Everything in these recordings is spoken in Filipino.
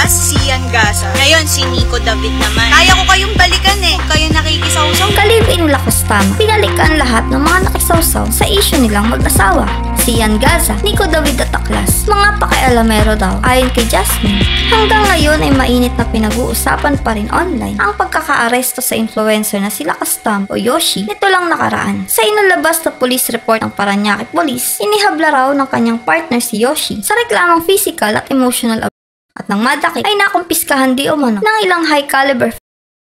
Last, Sian Gaza. Ngayon, si Nico David naman. Kaya ko kayong balikan eh. Kayo nakikisawsaw. Kalibin nila Kastama, pinalikan lahat ng mga nakisawsaw sa issue nilang mag-asawa. Sian Gaza, Nico David at Aklas, mga pakialamero daw ayon kay Jasmine. Hanggang ngayon ay mainit na pinag-uusapan pa rin online ang pagkakaaresto sa influencer na sila Kastam o Yoshi nito lang nakaraan. Sa inilabas na police report ng Parañaque Police, inihabla raw ng kanyang partner si Yoshi sa reklamang physical at emotional abuse at nang madakip ay nakumpiskahan di umano ng ilang high caliber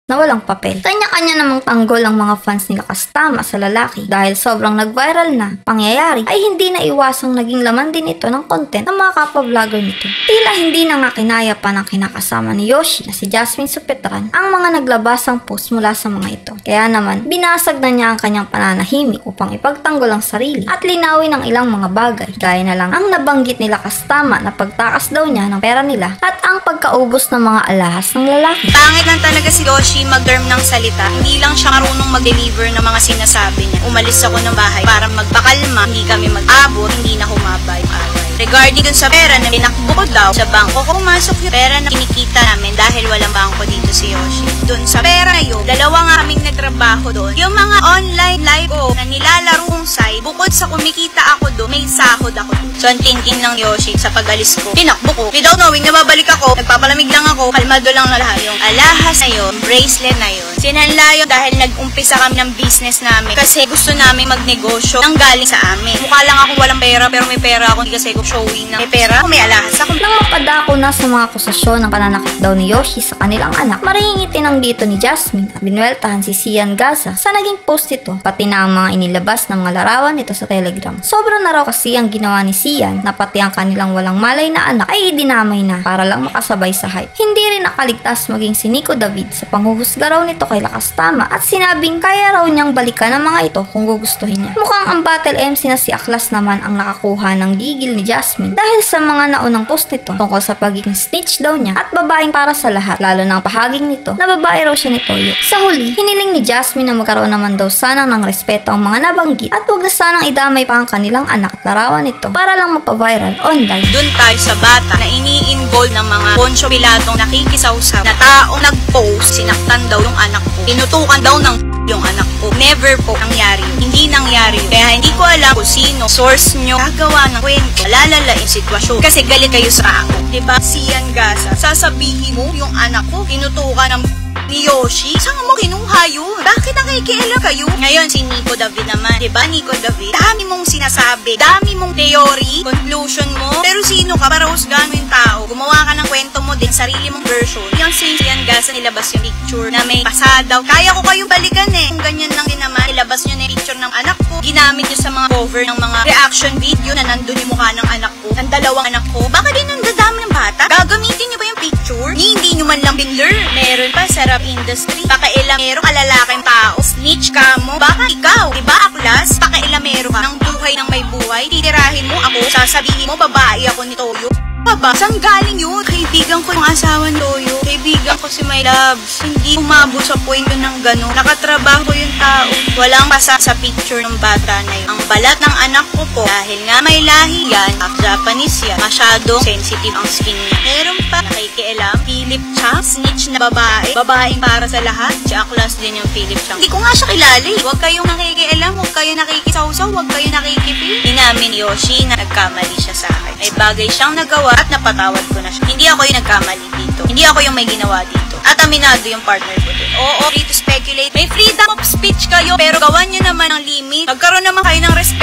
na walang papel. Kanya-kanya namang tanggol ang mga fans nila Kastama sa lalaki dahil sobrang nag-viral na pangyayari ay hindi na iwasang naging laman din ito ng content ng mga kapwa-vlogger nito. Tila hindi na nga kinaya pa ng kinakasama ni Yoshi na si Jasmine Supetran ang mga naglabasang post mula sa mga ito. Kaya naman, binasag na niya ang kanyang pananahimik upang ipagtanggol ang sarili at linawin ang ilang mga bagay. Gaya na lang ang nabanggit nila Kastama na pagtakas daw niya ng pera nila at ang pagkaubos ng mga alahas ng lalaki. Pangit lang talaga si Yoshi mag-term ng salita. Hindi lang siya marunong mag-deliver ng mga sinasabi niya. Umalis ako ng bahay para magpakalma, hindi kami mag-abot, hindi na humabay yung away. Regarding dun sa pera na tinakbo ko daw sa bangko, pumasok yung pera na kinikita namin dahil walang bangko dito si Yoshi. Dun sa pera na yun, dalawa nga kaming nagtrabaho doon. Yung mga online live ko na nilalaro kong site, bukod sa kumikita ako doon, may sahod ako doon. So, ang thinking ng Yoshi sa pag-alis ko, tinakbo ko. Without knowing na babalik ako, nagpapalamig lang ako, kalmado lang na lahat. Yung alahas na yun, bracelet na yun, sinanla yun dahil nag-umpisa kami ng business namin kasi gusto namin magnegosyo nang galing sa amin. Mukha lang ako walang pera pero may pera ako, hindi kasi ko showing na may pera ako, may alahas ako. Nang mapadako na sa mga akusasyon ng pananakit daw ni Yoshi sa kanilang anak, maringing itinanggi ito ni Jasmine at binueltahan si Sian Gaza sa naging post ito, pati na ang mga inilabas ng mga larawan nito sa Telegram. Sobra na raw kasi ang ginawa ni Sian na pati ang kanilang walang malay na anak ay idinamay na para lang makasabay sa hype. Hindi rin nakaligtas maging si Nico David sa panghuhusga raw nito kay Kastama at sinabing kaya raw niyang balikan ang mga ito kung gugustuhin niya. Mukhang ang battle MC na si Aklas naman ang nakakuha ng gigil ni Jasmine dahil sa mga naunang post nito tungkol sa pagiging snitch daw niya at babaeng para sa lahat, lalo ng pahaging nito na babae raw siya ni Toyo. Sa huli, hiniling ni Jasmine na magkaroon naman daw sana ng respeto ang mga nabanggit at huwag na sanang idamay pa ang kanilang anak at larawan nito para lang mapaviral online. Doon tayo sa bata na ini-involve ng mga Poncio Pilatong nakikisawsaw na taong nag-post, sinaktan daw yung anak ko, tinutukan daw ng yung anak ko. Never po nangyari yun. Hindi nangyari yun. Kaya hindi ko alam kung sino source nyo gagawa ng kwento. Lalala yung sitwasyon. Kasi galit kayo sa ako. Diba? Sian Gaza, sasabihin mo yung anak ko, tinutukan ng ni Yoshi? Saan mo kinuha yun? Bakit nakikialam kayo? Ngayon, si Nico David naman. Diba, Nico David? Dami mong sinasabi. Dami mong theory, conclusion mo. Pero sino ka para husgahan mo yung tao? Gumawa ka ng kwento mo din, sarili mong version. Yung si Sian Gaza, nilabas yung picture na may pasadaw. Kaya ko kayong balikan eh. Kung ganyan lang din naman, nilabas nyo na yung picture ng anak ko. Ginamit nyo sa mga cover ng mga reaction video na nandun yung mukha ng anak ko. Ng dalawang anak ko. Baka din ang dadami ng bata. Gagamitin nyo ba yung picture? Hindi nyo man lang binlur. Meron pa, sarap industry. Pakailamero ka lalaking tao. Snitch ka mo. Baka ikaw, diba Aklas? Pakailamero ka ng buhay ng may buhay. Titirahin mo ako. Sasabihin mo, babae ako ni Toyo. Ba? Saan galing yun? Kaibigan ko yung asawa ni Toyo. Kaibigan ko si My Loves. Hindi umabot sa point yun ng gano'n. Nakatrabaho yung tao. Walang pasa sa picture ng bata na yun. Ang balat ng anak ko po, dahil nga may lahi yan, Japanese yan, masyadong sensitive ang skin niya. Meron pa, nakikialam, Philip Chang, snitch na babae. Babaeng para sa lahat. Si Aklas din yung Philip Chang. Hindi ko nga siya kilala eh. Huwag kayong nakikialam, huwag kayong nakikisawsaw, huwag kayong nakikipil. Inamin ni Yoshi na nagkamali siya sa akin. May bagay siyang nagawa at napatawad ko na siya. Hindi ako yung nagkamali dito. Hindi ako yung may ginawa dito. At aminado yung partner ko dito. Oo, free to speculate. May freedom of speech kayo, pero gawan nyo naman ang limit. Magkaroon naman kayo ng respeto